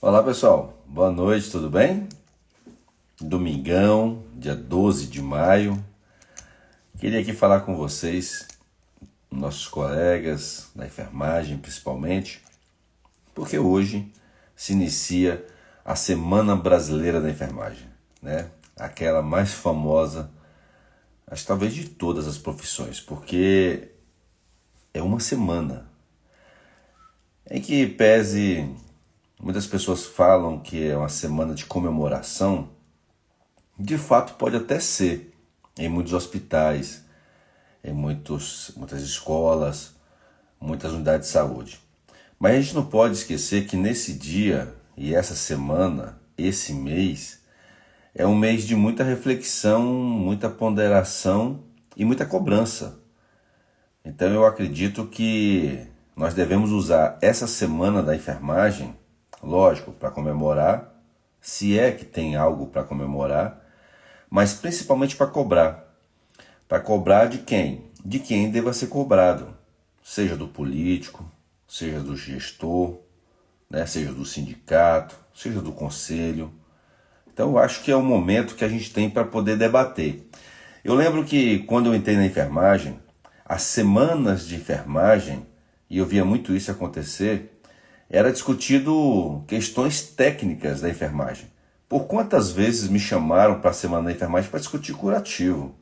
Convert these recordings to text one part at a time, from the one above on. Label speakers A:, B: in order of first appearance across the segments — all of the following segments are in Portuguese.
A: Olá pessoal, boa noite, tudo bem? Domingão, dia 12 de maio. Queria aqui falar com vocês, nossos colegas da enfermagem principalmente, porque hoje se inicia a Semana Brasileira da Enfermagem, né? Aquela mais famosa, acho que talvez de todas as profissões, porque é uma semana em que pese muitas pessoas falam que é uma semana de comemoração. De fato, pode até ser em muitos hospitais, em muitas escolas, muitas unidades de saúde. Mas a gente não pode esquecer que nesse dia e essa semana, esse mês, é um mês de muita reflexão, muita ponderação e muita cobrança. Então eu acredito que nós devemos usar essa semana da enfermagem, lógico, para comemorar, se é que tem algo para comemorar, mas principalmente para cobrar. Para cobrar de quem? De quem deva ser cobrado, seja do político, seja do gestor, né? Seja do sindicato, seja do conselho. Então eu acho que é o momento que a gente tem para poder debater. Eu lembro que quando eu entrei na enfermagem, as semanas de enfermagem, e eu via muito isso acontecer, era discutido questões técnicas da enfermagem. Por quantas vezes me chamaram para a semana da enfermagem para discutir curativo,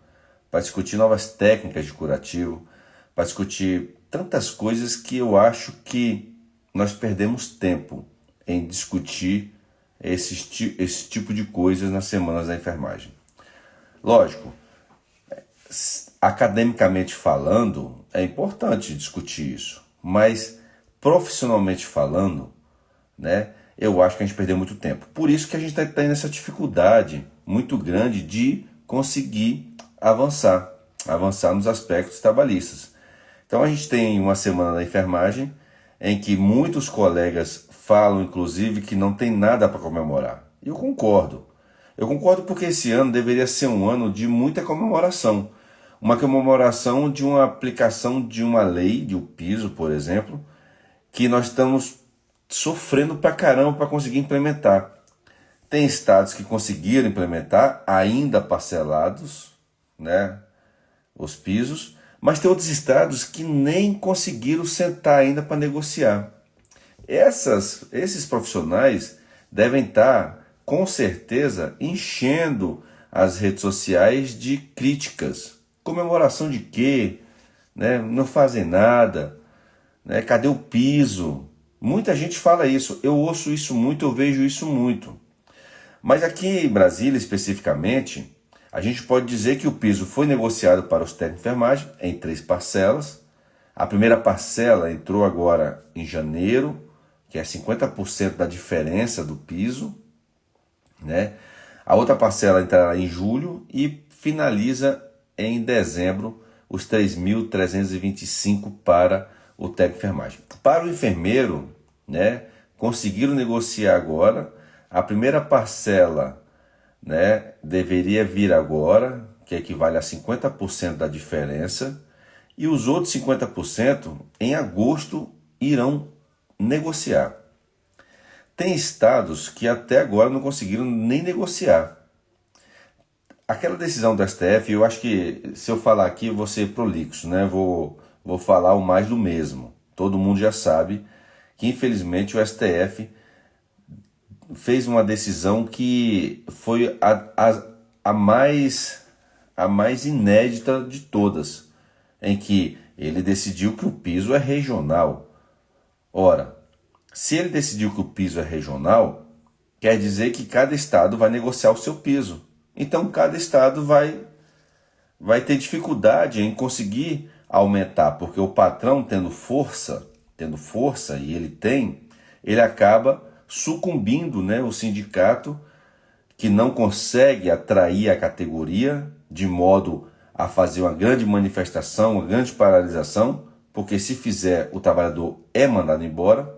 A: para discutir novas técnicas de curativo, para discutir tantas coisas que eu acho que nós perdemos tempo em discutir esse tipo de coisas nas semanas da enfermagem. Lógico, academicamente falando, é importante discutir isso, mas profissionalmente falando, né, eu acho que a gente perdeu muito tempo. Por isso que a gente está tendo essa dificuldade muito grande de conseguir avançar nos aspectos trabalhistas. Então a gente tem uma semana da enfermagem em que muitos colegas falam, inclusive, que não tem nada para comemorar. E eu concordo. Eu concordo porque esse ano deveria ser um ano de muita comemoração. Uma comemoração de uma aplicação de uma lei, de um piso, por exemplo, que nós estamos sofrendo pra caramba para conseguir implementar. Tem estados que conseguiram implementar, ainda parcelados, né, os pisos, mas tem outros estados que nem conseguiram sentar ainda para negociar. Esses profissionais devem estar, com certeza, enchendo as redes sociais de críticas. Comemoração de quê? Né? Não fazem nada. Né? Cadê o piso? Muita gente fala isso. Eu ouço isso muito, eu vejo isso muito. Mas aqui em Brasília, especificamente, a gente pode dizer que o piso foi negociado para os técnicos de enfermagem em 3 parcelas. A primeira parcela entrou agora em janeiro, que é 50% da diferença do piso, né? A outra parcela entrará em julho e finaliza em dezembro os 3.325 para o técnico de enfermagem. Para o enfermeiro, né, conseguiram negociar agora. A primeira parcela, né, deveria vir agora, que equivale a 50% da diferença, e os outros 50% em agosto irão negociar. Tem estados que até agora não conseguiram nem negociar. Aquela decisão do STF, eu acho que se eu falar aqui eu vou ser prolixo, né? Vou falar o mais do mesmo. Todo mundo já sabe que infelizmente o STF fez uma decisão que foi a mais inédita de todas, em que ele decidiu que o piso é regional. Ora, se ele decidiu que o piso é regional, quer dizer que cada estado vai negociar o seu piso. Então cada estado vai ter dificuldade em conseguir aumentar, porque o patrão tendo força, e ele acaba sucumbindo, né, o sindicato que não consegue atrair a categoria de modo a fazer uma grande manifestação, uma grande paralisação, porque se fizer o trabalhador é mandado embora.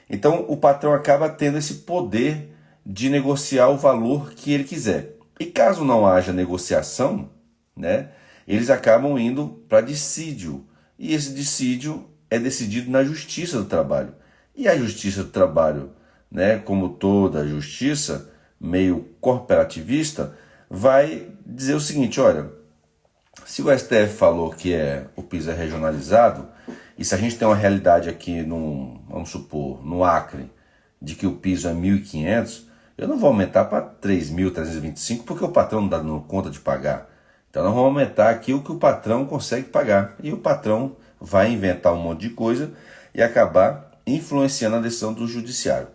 A: Então o patrão acaba tendo esse poder de negociar o valor que ele quiser. E caso não haja negociação, né, eles acabam indo para dissídio. E esse dissídio é decidido na Justiça do Trabalho. E a Justiça do Trabalho né, como toda justiça, meio corporativista, vai dizer o seguinte: olha, se o STF falou que o piso é regionalizado, e se a gente tem uma realidade aqui, vamos supor, no Acre, de que o piso é 1.500, eu não vou aumentar para 3.325 porque o patrão não está dando conta de pagar. Então nós vamos aumentar aqui o que o patrão consegue pagar. E o patrão vai inventar um monte de coisa e acabar influenciando a decisão do judiciário.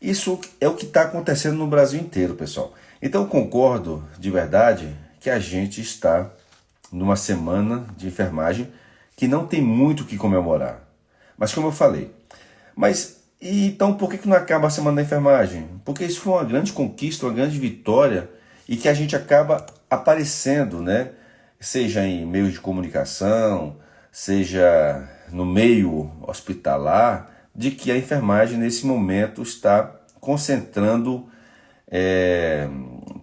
A: Isso é o que está acontecendo no Brasil inteiro, pessoal. Então concordo de verdade que a gente está numa semana de enfermagem que não tem muito o que comemorar. Mas como eu falei, então por que não acaba a semana da enfermagem? Porque isso foi uma grande conquista, uma grande vitória e que a gente acaba aparecendo, né? Seja em meios de comunicação, seja no meio hospitalar, de que a enfermagem nesse momento está concentrando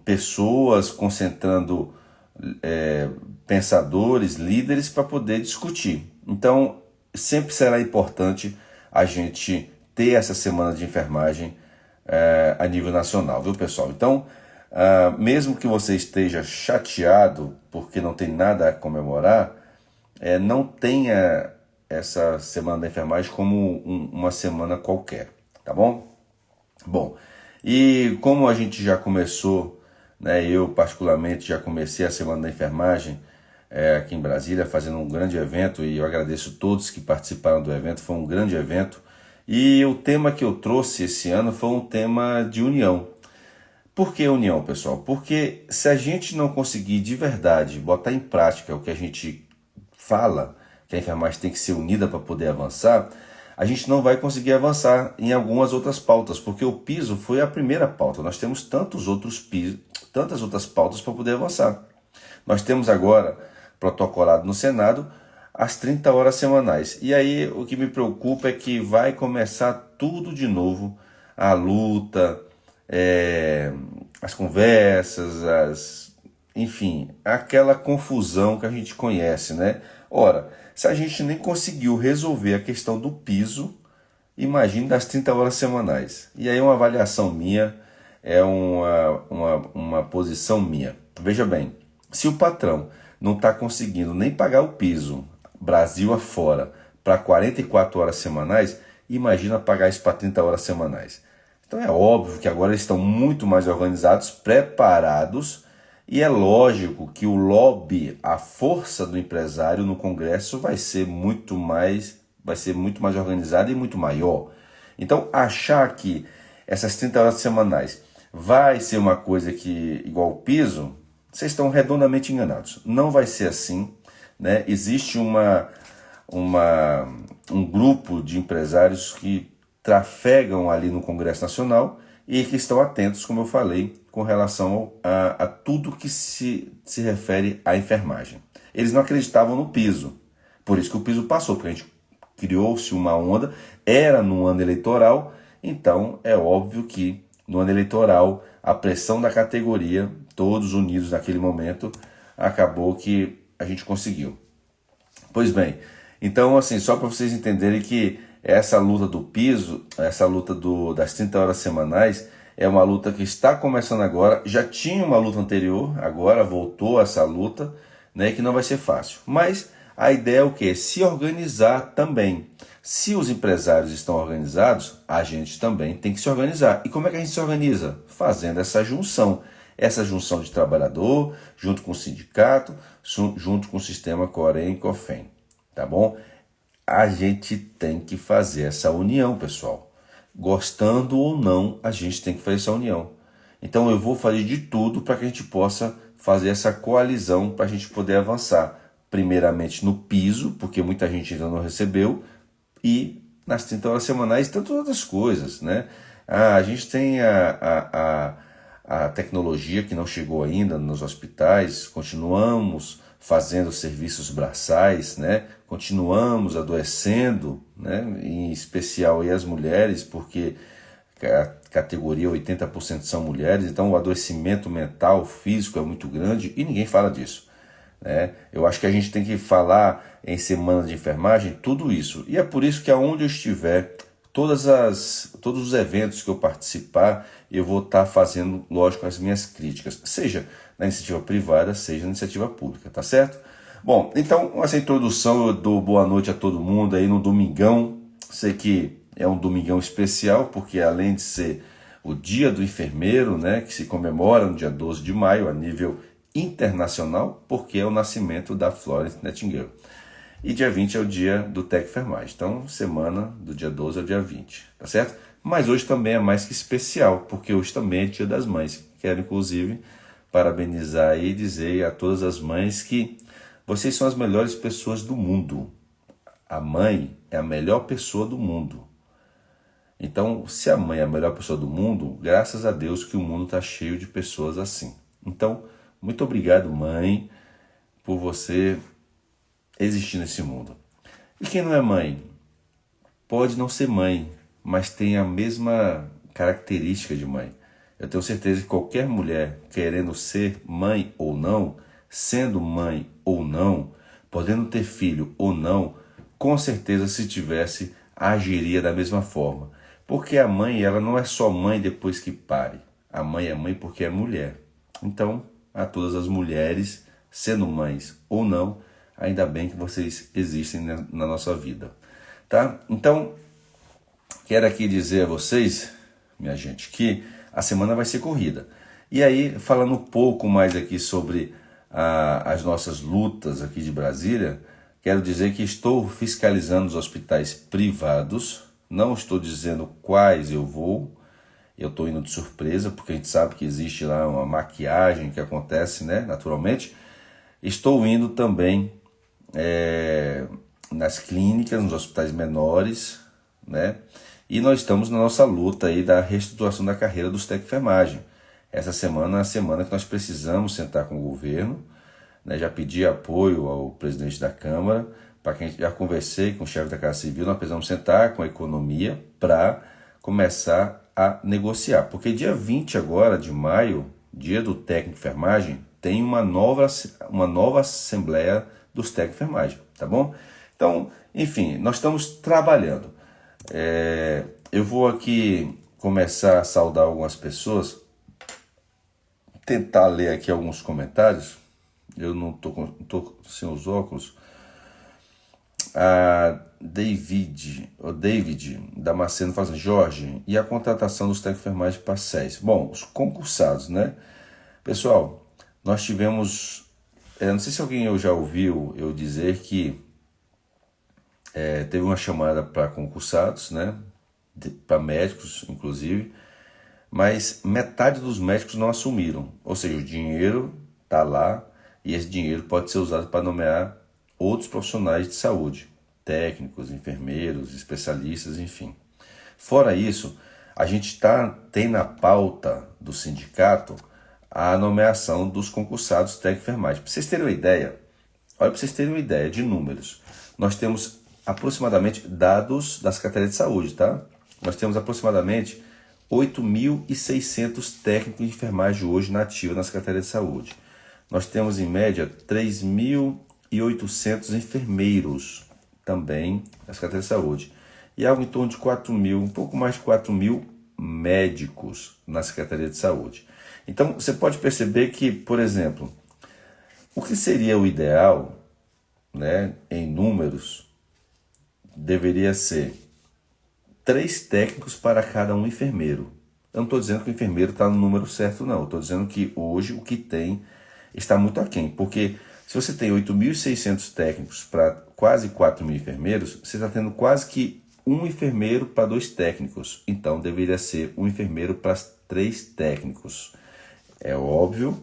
A: pessoas, concentrando pensadores, líderes para poder discutir. Então, sempre será importante a gente ter essa semana de enfermagem a nível nacional, viu, pessoal? Então, mesmo que você esteja chateado porque não tem nada a comemorar, não tenha essa semana da enfermagem como uma semana qualquer, tá bom? Bom, e como a gente já começou, né, eu particularmente já comecei a semana da enfermagem aqui em Brasília, fazendo um grande evento, e eu agradeço todos que participaram do evento, foi um grande evento, e o tema que eu trouxe esse ano foi um tema de união. Por que união, pessoal? Porque se a gente não conseguir de verdade botar em prática o que a gente fala, que a enfermagem tem que ser unida para poder avançar, a gente não vai conseguir avançar em algumas outras pautas, porque o piso foi a primeira pauta. Nós temos tantas outras pautas para poder avançar. Nós temos agora protocolado no Senado as 30 horas semanais. E aí o que me preocupa é que vai começar tudo de novo, a luta, as conversas, enfim, aquela confusão que a gente conhece, né? Ora, se a gente nem conseguiu resolver a questão do piso, imagine das 30 horas semanais. E aí uma avaliação minha, uma posição minha. Veja bem, se o patrão não está conseguindo nem pagar o piso, Brasil afora, para 44 horas semanais, imagina pagar isso para 30 horas semanais. Então é óbvio que agora eles estão muito mais organizados, preparados, e é lógico que o lobby, a força do empresário no Congresso vai ser muito mais organizada e muito maior. Então achar que essas 30 horas semanais vai ser uma coisa que igual o piso, vocês estão redondamente enganados. Não vai ser assim, né? Existe um grupo de empresários que trafegam ali no Congresso Nacional e que estão atentos, como eu falei, com relação a tudo que se refere à enfermagem. Eles não acreditavam no piso, por isso que o piso passou, porque a gente criou-se uma onda, era no ano eleitoral, então é óbvio que no ano eleitoral a pressão da categoria, todos unidos naquele momento, acabou que a gente conseguiu. Pois bem, então assim, só para vocês entenderem que essa luta do piso, essa luta das 30 horas semanais, é uma luta que está começando agora, já tinha uma luta anterior, agora voltou essa luta, né, que não vai ser fácil. Mas a ideia é o quê? Se organizar também. Se os empresários estão organizados, a gente também tem que se organizar. E como é que a gente se organiza? Fazendo essa junção de trabalhador, junto com o sindicato, junto com o sistema Corém e Cofem, tá bom? A gente tem que fazer essa união, pessoal. Gostando ou não, a gente tem que fazer essa união. Então eu vou fazer de tudo para que a gente possa fazer essa coalizão, para a gente poder avançar. Primeiramente no piso, porque muita gente ainda não recebeu, e nas 30 horas semanais e tantas outras coisas, né? A gente tem a tecnologia que não chegou ainda nos hospitais, continuamos fazendo serviços braçais, né? Continuamos adoecendo, né? Em especial aí as mulheres, porque a categoria 80% são mulheres, então o adoecimento mental, físico é muito grande e ninguém fala disso, né? Eu acho que a gente tem que falar em semana de enfermagem tudo isso, e é por isso que aonde eu estiver, todos os eventos que eu participar, eu vou estar fazendo, lógico, as minhas críticas, seja na iniciativa privada, seja na iniciativa pública, tá certo? Bom, então, com essa introdução, eu dou boa noite a todo mundo aí no domingão. Sei que é um domingão especial, porque além de ser o Dia do Enfermeiro, né, que se comemora no dia 12 de maio, a nível internacional, porque é o nascimento da Florence Nightingale. E dia 20 é o dia do Tec Enfermagem. Então, semana do dia 12 ao dia 20, tá certo? Mas hoje também é mais que especial, porque hoje também é Dia das Mães. Quero, inclusive, parabenizar e dizer a todas as mães que vocês são as melhores pessoas do mundo. A mãe é a melhor pessoa do mundo. Então, se a mãe é a melhor pessoa do mundo, graças a Deus que o mundo está cheio de pessoas assim. Então, muito obrigado, mãe, por você existir nesse mundo. E quem não é mãe? Pode não ser mãe, mas tem a mesma característica de mãe. Eu tenho certeza que qualquer mulher querendo ser mãe ou não, sendo mãe ou não, podendo ter filho ou não, com certeza se tivesse, agiria da mesma forma. Porque a mãe, ela não é só mãe depois que pare. A mãe é mãe porque é mulher. Então, a todas as mulheres, sendo mães ou não, ainda bem que vocês existem na nossa vida, tá? Então, quero aqui dizer a vocês, minha gente, que a semana vai ser corrida. E aí, falando um pouco mais aqui sobre as nossas lutas aqui de Brasília, quero dizer que estou fiscalizando os hospitais privados, não estou dizendo quais eu vou, eu estou indo de surpresa, porque a gente sabe que existe lá uma maquiagem que acontece, né, naturalmente. Estou indo também nas clínicas, nos hospitais menores, né? E nós estamos na nossa luta aí da reestruturação da carreira dos técnicos de enfermagem. Essa semana é a semana que nós precisamos sentar com o governo, né? Já pedi apoio ao presidente da Câmara, para quem já conversei com o chefe da Casa Civil, nós precisamos sentar com a economia para começar a negociar. Porque dia 20 agora de maio, dia do técnico de enfermagem, tem uma nova assembleia dos técnicos de enfermagem, tá bom? Então, enfim, nós estamos trabalhando. Eu vou aqui começar a saudar algumas pessoas, tentar ler aqui alguns comentários. Eu não tô sem os óculos. O David Damasceno fala assim: Jorge, e a contratação dos técnicos de enfermagem parciais? Bom, os concursados, né? Pessoal, nós tivemos... não sei se alguém já ouviu eu dizer que teve uma chamada para concursados, né? Para médicos, inclusive, mas metade dos médicos não assumiram. Ou seja, o dinheiro está lá e esse dinheiro pode ser usado para nomear outros profissionais de saúde, técnicos, enfermeiros, especialistas, enfim. Fora isso, a gente tem na pauta do sindicato a nomeação dos concursados técnicos de enfermagem. Para vocês terem uma ideia, olha, para vocês terem uma ideia de números, nós temos aproximadamente dados da Secretaria de Saúde, tá? Nós temos aproximadamente 8.600 técnicos de enfermagem hoje na ativa na Secretaria de Saúde. Nós temos em média 3.800 enfermeiros também na Secretaria de Saúde. E algo em torno de 4.000, um pouco mais de 4.000 médicos na Secretaria de Saúde. Então, você pode perceber que, por exemplo, o que seria o ideal, né, em números, deveria ser 3 técnicos para cada um enfermeiro. Eu não estou dizendo que o enfermeiro está no número certo, não. Eu estou dizendo que hoje o que tem está muito aquém. Porque se você tem 8.600 técnicos para quase 4.000 enfermeiros, você está tendo quase que um enfermeiro para 2 técnicos. Então, deveria ser um enfermeiro para 3 técnicos. É óbvio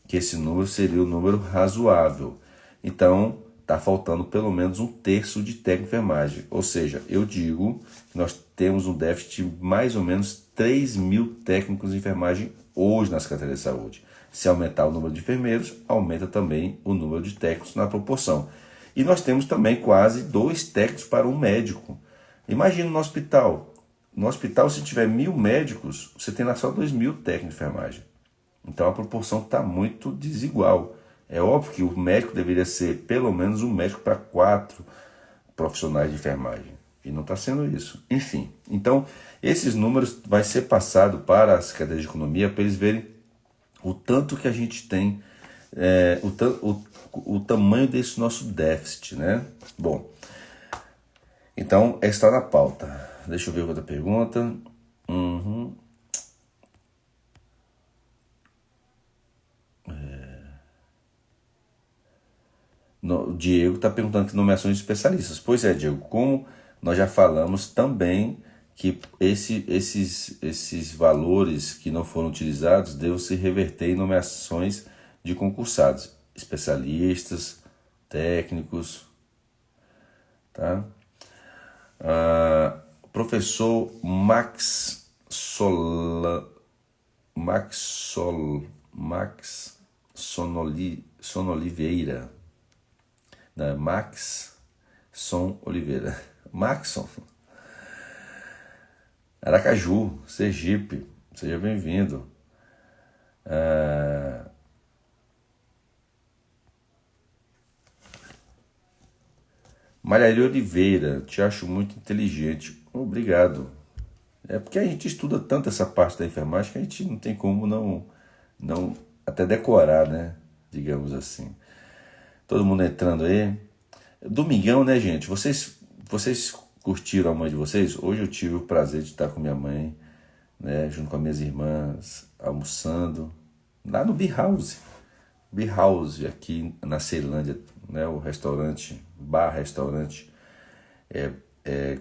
A: que esse número seria um número razoável. Então, está faltando pelo menos 1/3 de técnico de enfermagem. Ou seja, eu digo que nós temos um déficit de mais ou menos 3.000 técnicos de enfermagem hoje na Secretaria de Saúde. Se aumentar o número de enfermeiros, aumenta também o número de técnicos na proporção. E nós temos também quase 2 técnicos para um médico. Imagina no hospital. No hospital, se tiver 1.000 médicos, você tem lá só 2.000 técnicos de enfermagem. Então a proporção está muito desigual. É óbvio que o médico deveria ser pelo menos um médico para 4 profissionais de enfermagem. E não está sendo isso. Enfim, então esses números vai ser passado para as cadeias de economia para eles verem o tanto que a gente tem, o tamanho desse nosso déficit, né? Bom, então está na pauta. Deixa eu ver outra pergunta. O Diego está perguntando que nomeações de especialistas. Pois é, Diego, como nós já falamos também que esses valores que não foram utilizados devem se reverter em nomeações de concursados, especialistas, técnicos, tá? Professor Max Sonoliveira, né? Maxson Oliveira, Maxson, Aracaju, Sergipe, seja bem-vindo. Maria Oliveira, te acho muito inteligente. Obrigado. É porque a gente estuda tanto essa parte da enfermagem que a gente não tem como não até decorar, né? Digamos assim. Todo mundo entrando aí. Domingão, né, gente? Vocês curtiram a mãe de vocês? Hoje eu tive o prazer de estar com minha mãe, né, junto com as minhas irmãs, almoçando lá no Bee House. Bee House, aqui na Ceilândia, né, o restaurante, bar-restaurante, é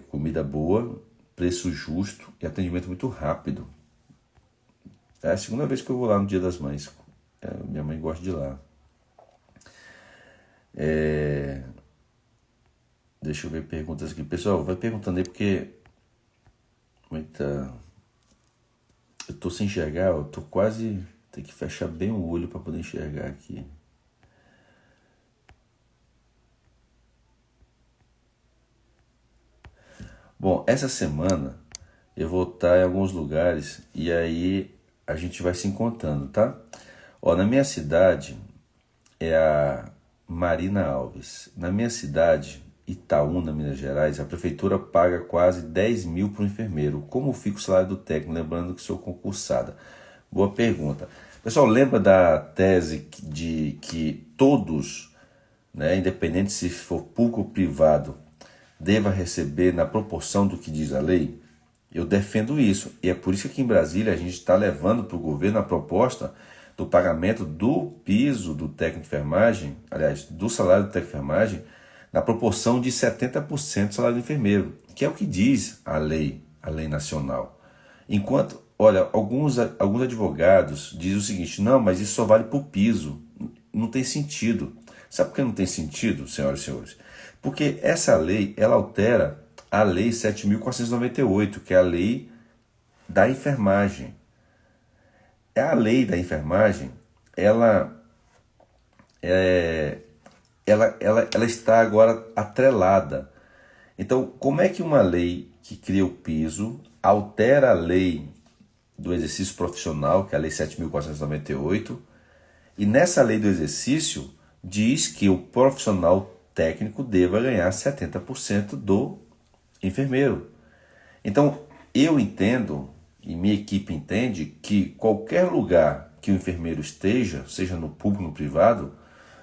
A: comida boa, preço justo e atendimento muito rápido. É a segunda vez que eu vou lá no Dia das Mães. Minha mãe gosta de ir lá. Deixa eu ver perguntas aqui. Pessoal, vai perguntando aí porque eu tô sem enxergar, eu tô quase... Tem que fechar bem o olho para poder enxergar aqui. Bom, essa semana eu vou estar em alguns lugares e aí a gente vai se encontrando, tá? Ó, na minha cidade é a Marina Alves. Na minha cidade, Itaúna, Minas Gerais, a prefeitura paga quase 10 mil para o enfermeiro. Como fica o salário do técnico? Lembrando que sou concursada. Boa pergunta. Pessoal, lembra da tese de que todos, né, independente se for público ou privado, deva receber na proporção do que diz a lei? Eu defendo isso. E é por isso que aqui em Brasília a gente está levando para o governo a proposta do pagamento do piso do técnico de enfermagem, aliás, do salário do técnico de enfermagem, na proporção de 70% do salário do enfermeiro, que é o que diz a lei nacional. Enquanto, olha, alguns advogados dizem o seguinte: não, mas isso só vale para o piso. Não tem sentido. Sabe por que não tem sentido, senhoras e senhores? Porque essa lei, ela altera a lei 7.498, que é a lei da enfermagem. A lei da enfermagem, ela está agora atrelada. Então, como é que uma lei que cria o piso altera a lei do exercício profissional, que é a lei 7.498, e nessa lei do exercício diz que o profissional técnico deva ganhar 70% do enfermeiro. Então, eu entendo, e minha equipe entende, que qualquer lugar que o enfermeiro esteja, seja no público ou no privado,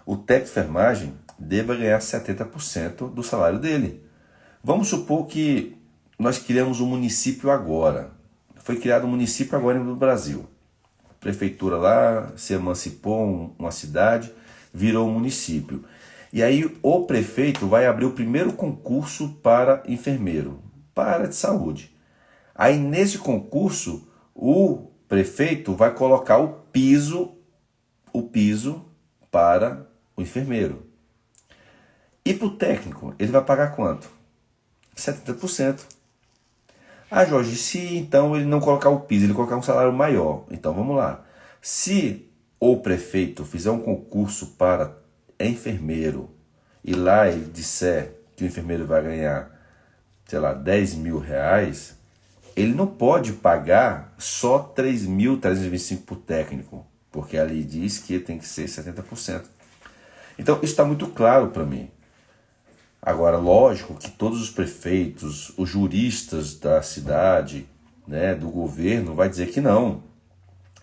A: o técnico de enfermagem deva ganhar 70% do salário dele. Vamos supor que nós criamos um município agora. Foi criado um município agora no Brasil. A prefeitura lá se emancipou, uma cidade, virou um município. E aí o prefeito vai abrir o primeiro concurso para enfermeiro, para a área de saúde. Aí nesse concurso, o prefeito vai colocar o piso para o enfermeiro. E para o técnico, ele vai pagar quanto? 70%. Ah, Jorge, se então ele não colocar o piso, ele colocar um salário maior. Então vamos lá. Se o prefeito fizer um concurso para enfermeiro e lá ele disser que o enfermeiro vai ganhar, sei lá, 10 mil reais, ele não pode pagar só 3.325 por técnico, porque a lei diz que tem que ser 70%. Então isso está muito claro para mim. Agora, lógico que todos os prefeitos, os juristas da cidade, né, do governo, vai dizer que não.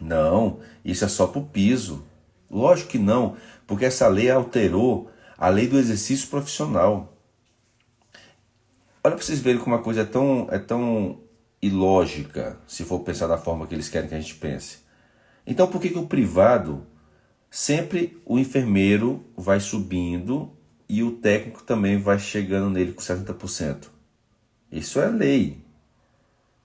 A: Não, isso é só para o piso. Lógico que não, porque essa lei alterou a lei do exercício profissional. Olha para vocês verem como a coisa é tão ilógica, se for pensar da forma que eles querem que a gente pense. Então por que o privado, sempre o enfermeiro vai subindo e o técnico também vai chegando nele com 70%? Isso é lei.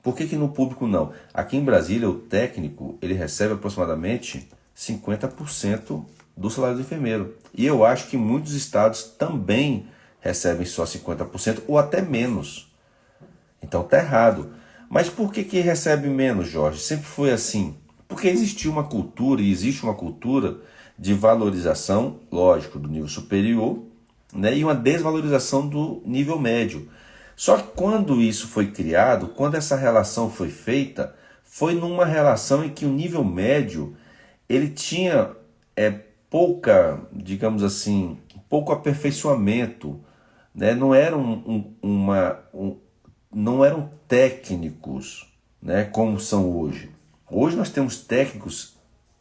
A: Por que no público não? Aqui em Brasília, o técnico ele recebe aproximadamente 50% do salário do enfermeiro. E eu acho que muitos estados também recebem só 50% ou até menos. Então tá errado. Mas por que recebe menos, Jorge? Sempre foi assim. Porque existiu uma cultura e existe uma cultura de valorização, lógico, do nível superior, né, e uma desvalorização do nível médio. Só que quando isso foi criado, quando essa relação foi feita, foi numa relação em que o nível médio ele tinha pouca, digamos assim, pouco aperfeiçoamento, né? Não eram técnicos, né, como são hoje. Hoje nós temos técnicos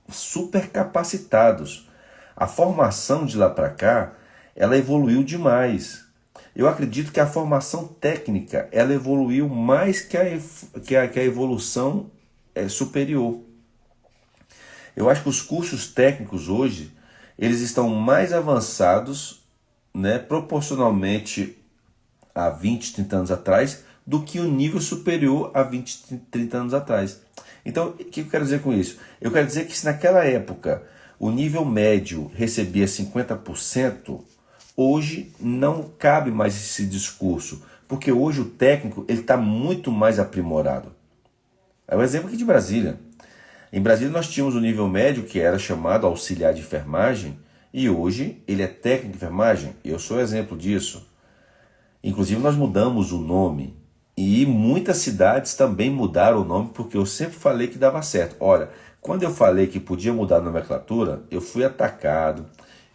A: super capacitados. A formação de lá para cá, ela evoluiu demais. Eu acredito que a formação técnica, ela evoluiu mais que a evolução superior. Eu acho que os cursos técnicos hoje, eles estão mais avançados, né, proporcionalmente há 20, 30 anos atrás, do que o nível superior há 20, 30 anos atrás. Então, o que eu quero dizer com isso? Eu quero dizer que se naquela época o nível médio recebia 50%, hoje não cabe mais esse discurso, porque hoje o técnico ele está muito mais aprimorado. É um exemplo aqui de Brasília. Em Brasília nós tínhamos o nível médio que era chamado auxiliar de enfermagem e hoje ele é técnico de enfermagem. Eu sou exemplo disso. Inclusive nós mudamos o nome e muitas cidades também mudaram o nome porque eu sempre falei que dava certo. Olha, quando eu falei que podia mudar a nomenclatura, eu fui atacado,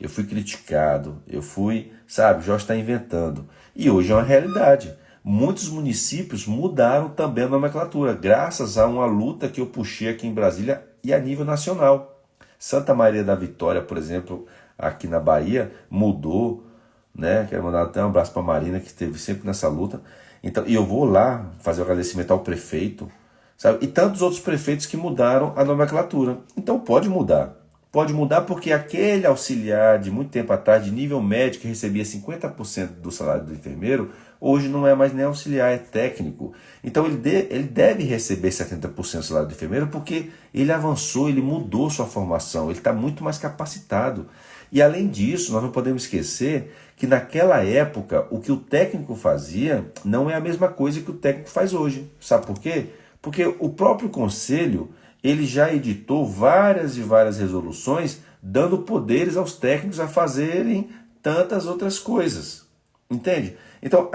A: eu fui criticado, eu fui, sabe, Jorge está inventando. E hoje é uma realidade. Muitos municípios mudaram também a nomenclatura, graças a uma luta que eu puxei aqui em Brasília e a nível nacional. Santa Maria da Vitória, por exemplo, aqui na Bahia, mudou, né? Quero mandar até um abraço para a Marina, que esteve sempre nessa luta. Então, e eu vou lá fazer o agradecimento ao prefeito, sabe? E tantos outros prefeitos que mudaram a nomenclatura. Então pode mudar. Pode mudar porque aquele auxiliar de muito tempo atrás, de nível médio, que recebia 50% do salário do enfermeiro, hoje não é mais nem auxiliar, é técnico. Então ele deve receber 70% do salário do enfermeiro porque ele avançou, ele mudou sua formação, ele está muito mais capacitado. E além disso, nós não podemos esquecer que naquela época o que o técnico fazia não é a mesma coisa que o técnico faz hoje. Sabe por quê? Porque o próprio conselho ele já editou várias e várias resoluções dando poderes aos técnicos a fazerem tantas outras coisas. Entende? Então,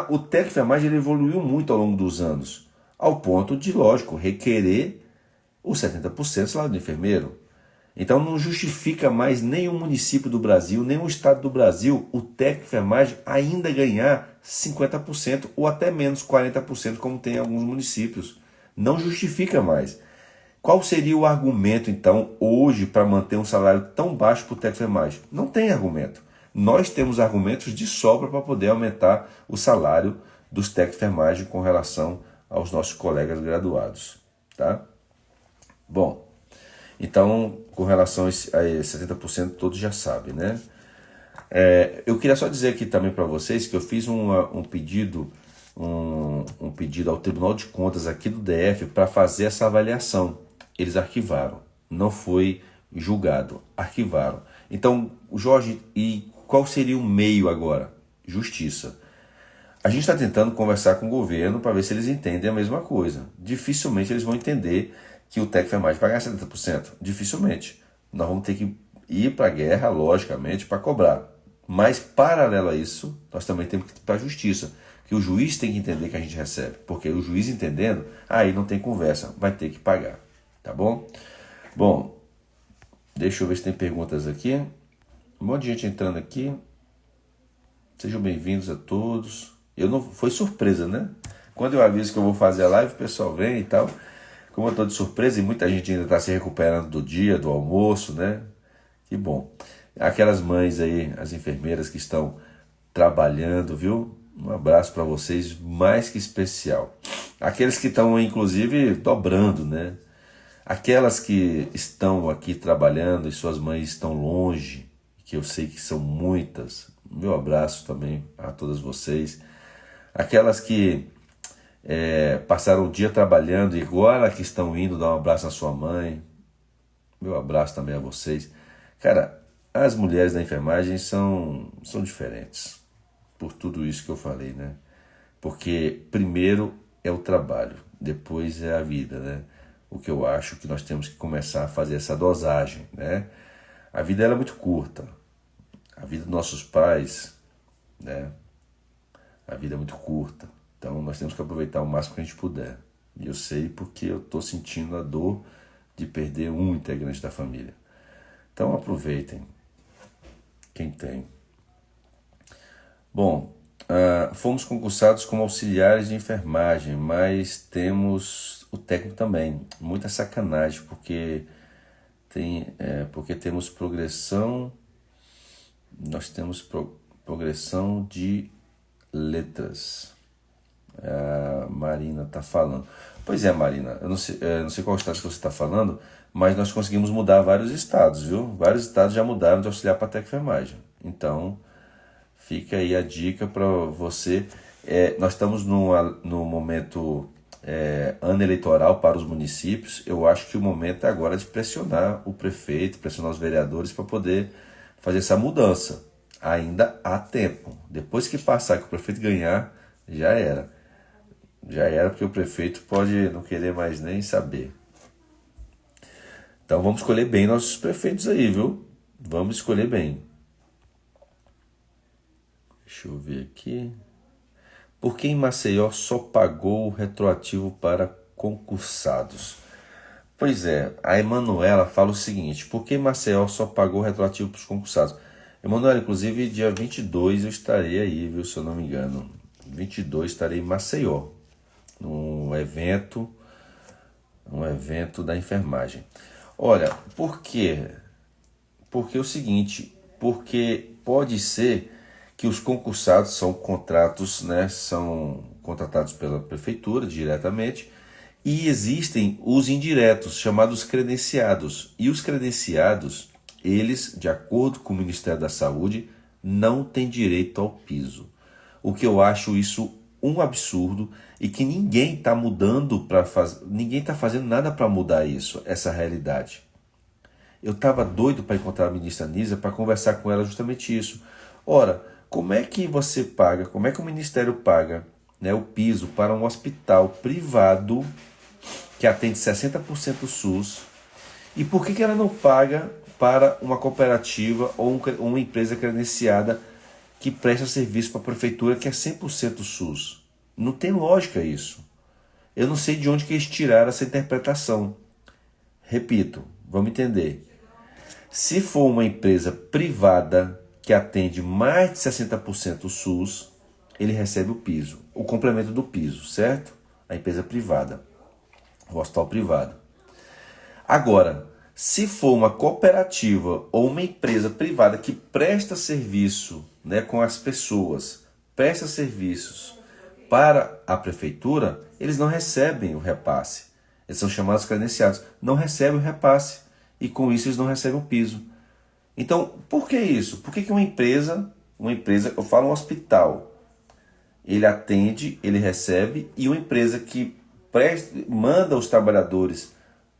A: o técnico de enfermagem ele evoluiu muito ao longo dos anos, ao ponto de, lógico, requerer os 70% do salário do enfermeiro. Então, não justifica mais nenhum município do Brasil, nenhum estado do Brasil, o técnico de enfermagem ainda ganhar 50% ou até menos 40%, como tem em alguns municípios. Não justifica mais. Qual seria o argumento, então, hoje, para manter um salário tão baixo para o técnico de enfermagem? Não tem argumento. Nós temos argumentos de sobra para poder aumentar o salário dos técnicos de enfermagem com relação aos nossos colegas graduados. Tá? Bom, então, com relação a esse 70%, todos já sabem, né? Eu queria só dizer aqui também para vocês que eu fiz um pedido ao Tribunal de Contas aqui do DF para fazer essa avaliação. Eles arquivaram, não foi julgado, arquivaram. Então, Jorge, e qual seria o meio agora? Justiça. A gente está tentando conversar com o governo para ver se eles entendem a mesma coisa. Dificilmente eles vão entender que o técnico de enfermagem vai ganhar 70%. Dificilmente. Nós vamos ter que ir para a guerra, logicamente, para cobrar. Mas, paralelo a isso, nós também temos que ir para a justiça. Que o juiz tem que entender que a gente recebe. Porque o juiz entendendo, aí não tem conversa, vai ter que pagar. Tá bom? Bom, deixa eu ver se tem perguntas aqui. Um monte de gente entrando aqui. Sejam bem-vindos a todos. Eu não Foi surpresa, né? Quando eu aviso que eu vou fazer a live, o pessoal vem e tal. Como eu estou de surpresa e muita gente ainda está se recuperando do dia, do almoço, né? Que bom. Aquelas mães aí, as enfermeiras que estão trabalhando, viu? Um abraço para vocês, mais que especial. Aqueles que estão, inclusive, dobrando, né? Aquelas que estão aqui trabalhando e suas mães estão longe, que eu sei que são muitas, meu abraço também a todas vocês. Aquelas que passaram o dia trabalhando e agora que estão indo dar um abraço à sua mãe, meu abraço também a vocês. Cara, as mulheres da enfermagem são diferentes, por tudo isso que eu falei, né? Porque primeiro é o trabalho, depois é a vida, né? O que eu acho que nós temos que começar a fazer essa dosagem, né? A vida ela é muito curta. A vida dos nossos pais, né? A vida é muito curta. Então nós temos que aproveitar o máximo que a gente puder. E eu sei porque eu estou sentindo a dor de perder um integrante da família. Então aproveitem quem tem. Bom, fomos concursados como auxiliares de enfermagem, mas temos o técnico também. Muita sacanagem, porque temos progressão, nós temos progressão de letras. A Marina está falando. Pois é, Marina, eu não sei qual estado que você está falando, mas nós conseguimos mudar vários estados, viu? Vários estados já mudaram de auxiliar para técnico de enfermagem. Então, fica aí a dica para você. Nós estamos no momento ano eleitoral para os municípios. Eu acho que o momento é agora de pressionar o prefeito, pressionar os vereadores para poder fazer essa mudança. Ainda há tempo. Depois que passar, que o prefeito ganhar, já era. Já era, porque o prefeito pode não querer mais nem saber. Então vamos escolher bem nossos prefeitos aí, viu? Vamos escolher bem. Deixa eu ver aqui. Por que em Maceió só pagou o retroativo para concursados? Pois é, a Emanuela fala o seguinte: por que Maceió só pagou o retroativo para os concursados? Emanuela, inclusive dia 22 eu estarei aí, viu, se eu não me engano. 22 estarei em Maceió, num evento da enfermagem. Olha, por quê? Porque é o seguinte, porque pode ser que os concursados são contratos, né, são contratados pela prefeitura diretamente, e existem os indiretos, chamados credenciados. E os credenciados, eles, de acordo com o Ministério da Saúde, não têm direito ao piso. O que eu acho isso um absurdo e que ninguém está mudando ninguém está fazendo nada para mudar isso, essa realidade. Eu estava doido para encontrar a ministra Nízia para conversar com ela justamente isso. Ora, como é que você paga, como é que o Ministério paga, né, o piso para um hospital privado que atende 60% do SUS, e por que ela não paga para uma cooperativa ou uma empresa credenciada que presta serviço para a prefeitura que é 100% SUS? Não tem lógica isso. Eu não sei de onde que eles tiraram essa interpretação. Repito, vamos entender. Se for uma empresa privada que atende mais de 60% SUS, ele recebe o piso, o complemento do piso, certo? A empresa privada, o hospital privado. Agora, se for uma cooperativa ou uma empresa privada que presta serviço, né, com as pessoas, presta serviços para a prefeitura, eles não recebem o repasse. Eles são chamados credenciados, não recebem o repasse e com isso eles não recebem o piso. Então, por que isso? Por que uma empresa, eu falo um hospital, ele atende, ele recebe, e uma empresa que manda os trabalhadores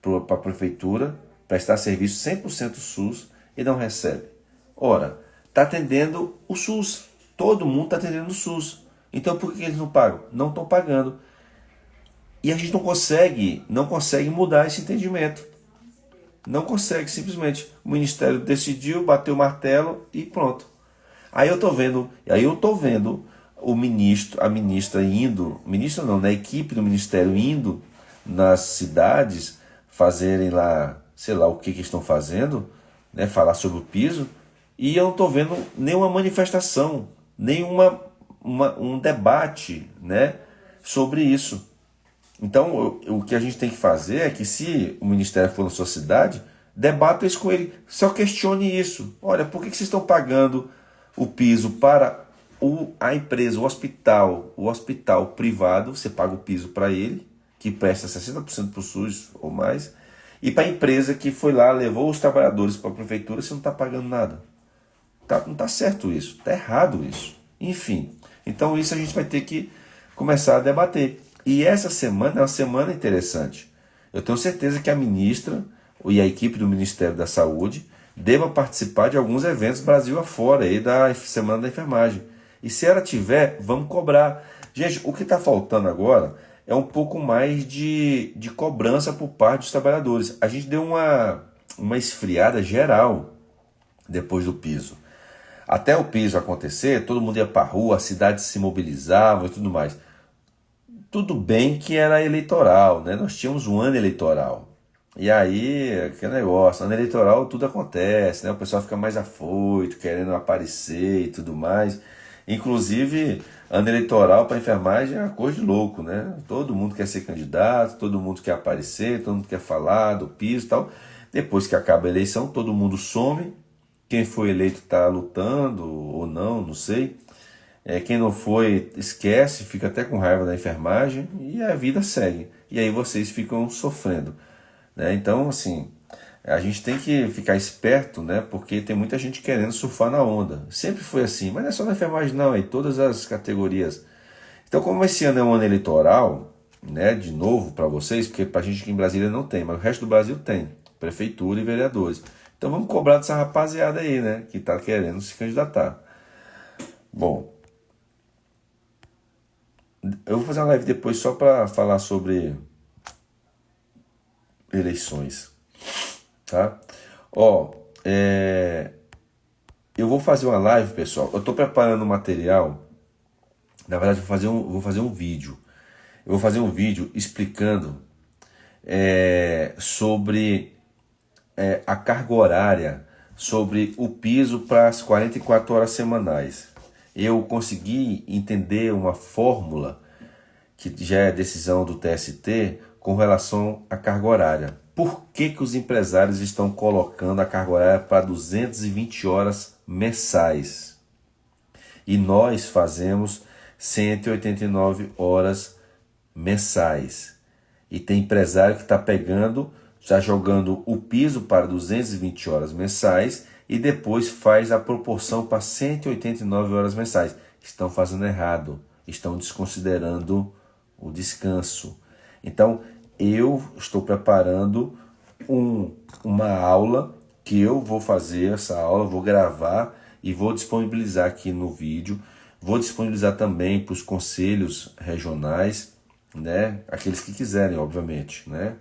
A: para a prefeitura prestar serviço 100% SUS e não recebe? Ora, está atendendo o SUS, todo mundo está atendendo o SUS. Então por que eles não pagam? Não estão pagando. E a gente não consegue mudar esse entendimento. Não consegue, simplesmente. O Ministério decidiu, bateu o martelo e pronto. Aí eu estou vendo a ministra indo, a equipe do Ministério indo nas cidades fazerem lá, sei lá o que estão fazendo, né, falar sobre o piso, e eu não estou vendo nenhuma manifestação um debate, né, sobre isso. Então, o que a gente tem que fazer é que, se o Ministério for na sua cidade, debata isso com ele. Só questione isso. Olha, por que vocês estão pagando o piso para a empresa, o hospital privado? Você paga o piso para ele, que presta 60% para o SUS ou mais, e para a empresa que foi lá, levou os trabalhadores para a prefeitura, você não está pagando nada. Não está certo isso, está errado isso. Enfim, então isso a gente vai ter que começar a debater. E essa semana é uma semana interessante. Eu tenho certeza que a ministra e a equipe do Ministério da Saúde deva participar de alguns eventos Brasil afora, aí da Semana da Enfermagem. E se ela tiver, vamos cobrar. Gente, o que está faltando agora é um pouco mais de cobrança por parte dos trabalhadores. A gente deu uma esfriada geral depois do piso. Até o piso acontecer, todo mundo ia para a rua, a cidade se mobilizava e tudo mais. Tudo bem que era eleitoral, né? Nós tínhamos um ano eleitoral. E aí, aquele negócio, ano eleitoral tudo acontece, né? O pessoal fica mais afoito, querendo aparecer e tudo mais. Inclusive, ano eleitoral para enfermagem é uma coisa de louco, né? Todo mundo quer ser candidato, todo mundo quer aparecer, todo mundo quer falar do piso e tal. Depois que acaba a eleição, todo mundo some. Quem foi eleito está lutando ou não, não sei. Quem não foi, esquece, fica até com raiva da enfermagem e a vida segue. E aí vocês ficam sofrendo, né? Então, assim, a gente tem que ficar esperto, né? Porque tem muita gente querendo surfar na onda. Sempre foi assim, mas não é só na enfermagem não, é em todas as categorias. Então, como esse ano é um ano eleitoral, né? De novo para vocês, porque para a gente aqui em Brasília não tem, mas o resto do Brasil tem, prefeitura e vereadores. Então vamos cobrar dessa rapaziada aí, né? Que está querendo se candidatar. Bom, eu vou fazer uma live depois só para falar sobre eleições, tá? Eu vou fazer uma live, pessoal. Eu estou preparando material. Na verdade, vou fazer um vídeo. Eu vou fazer um vídeo explicando sobre a carga horária, sobre o piso para as 44 horas semanais. Eu consegui entender uma fórmula que já é decisão do TST com relação à carga horária. Por que os empresários estão colocando a carga horária para 220 horas mensais? E nós fazemos 189 horas mensais. E tem empresário que está pegando, está jogando o piso para 220 horas mensais e depois faz a proporção para 189 horas mensais. Estão fazendo errado, estão desconsiderando o descanso. Então, eu estou preparando uma aula que eu vou fazer, essa aula, vou gravar e vou disponibilizar aqui no vídeo. Vou disponibilizar também para os conselhos regionais, né? Aqueles que quiserem, obviamente, né?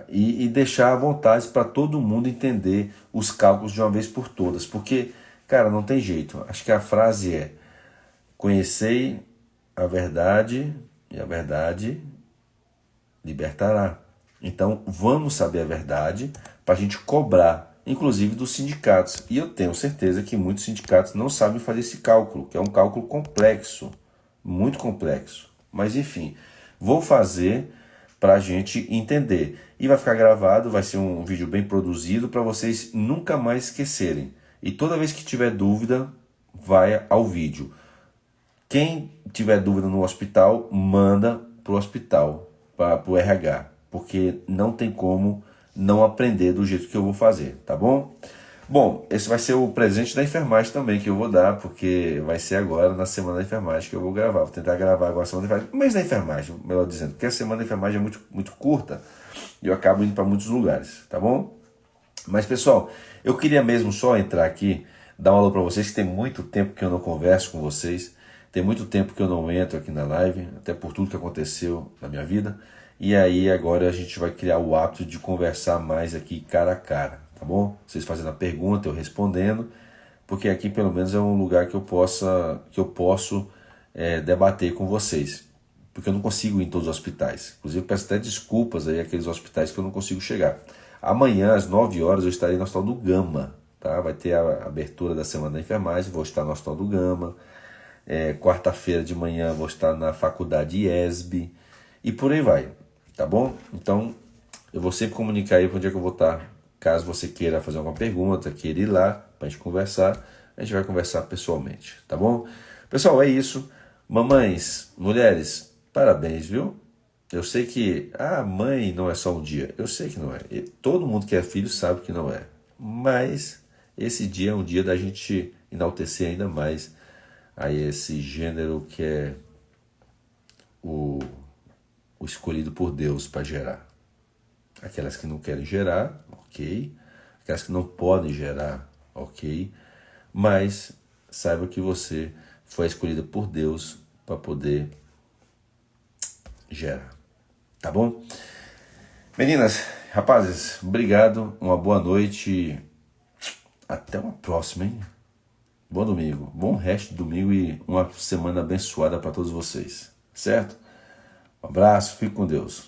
A: E deixar à vontade para todo mundo entender os cálculos de uma vez por todas, porque, cara, não tem jeito. Acho que a frase é: conhecei a verdade e a verdade libertará. Então vamos saber a verdade para a gente cobrar, inclusive dos sindicatos. E eu tenho certeza que muitos sindicatos não sabem fazer esse cálculo, que é um cálculo complexo, muito complexo. Mas enfim, vou fazer para a gente entender. E vai ficar gravado, vai ser um vídeo bem produzido para vocês nunca mais esquecerem. E toda vez que tiver dúvida, vai ao vídeo. Quem tiver dúvida no hospital, manda para o hospital, para o RH. Porque não tem como não aprender do jeito que eu vou fazer, tá bom? Bom, esse vai ser o presente da enfermagem também que eu vou dar, porque vai ser agora na Semana da Enfermagem que eu vou gravar. Vou tentar gravar agora a Semana da Enfermagem, mês da enfermagem, melhor dizendo, porque a Semana da Enfermagem é muito, muito curta e eu acabo indo para muitos lugares, tá bom? Mas, pessoal, eu queria mesmo só entrar aqui, dar um alô para vocês, que tem muito tempo que eu não converso com vocês, tem muito tempo que eu não entro aqui na live, até por tudo que aconteceu na minha vida. E aí agora a gente vai criar o hábito de conversar mais aqui cara a cara, tá bom? Vocês fazendo a pergunta, eu respondendo, porque aqui pelo menos é um lugar que eu posso debater com vocês, porque eu não consigo ir em todos os hospitais. Inclusive peço até desculpas aí àqueles hospitais que eu não consigo chegar. Amanhã às 9 horas eu estarei no Hospital do Gama, tá? Vai ter a abertura da Semana da Enfermagem, vou estar no Hospital do Gama. Quarta-feira de manhã vou estar na Faculdade IESB e por aí vai, tá bom? Então, eu vou sempre comunicar aí para onde é que eu vou estar. Caso você queira fazer alguma pergunta, queira ir lá para a gente conversar, a gente vai conversar pessoalmente, tá bom? Pessoal, é isso. Mamães, mulheres, parabéns, viu? Eu sei que, mãe não é só um dia. Eu sei que não é. E todo mundo que é filho sabe que não é. Mas esse dia é um dia da gente enaltecer ainda mais aí esse gênero que é o escolhido por Deus para gerar. Aquelas que não querem gerar, ok. Aquelas que não podem gerar, ok. Mas saiba que você foi escolhida por Deus para poder gerar. Tá bom? Meninas, rapazes, obrigado, uma boa noite, até uma próxima, hein? Bom domingo, bom resto de domingo e uma semana abençoada para todos vocês, certo? Um abraço, fique com Deus.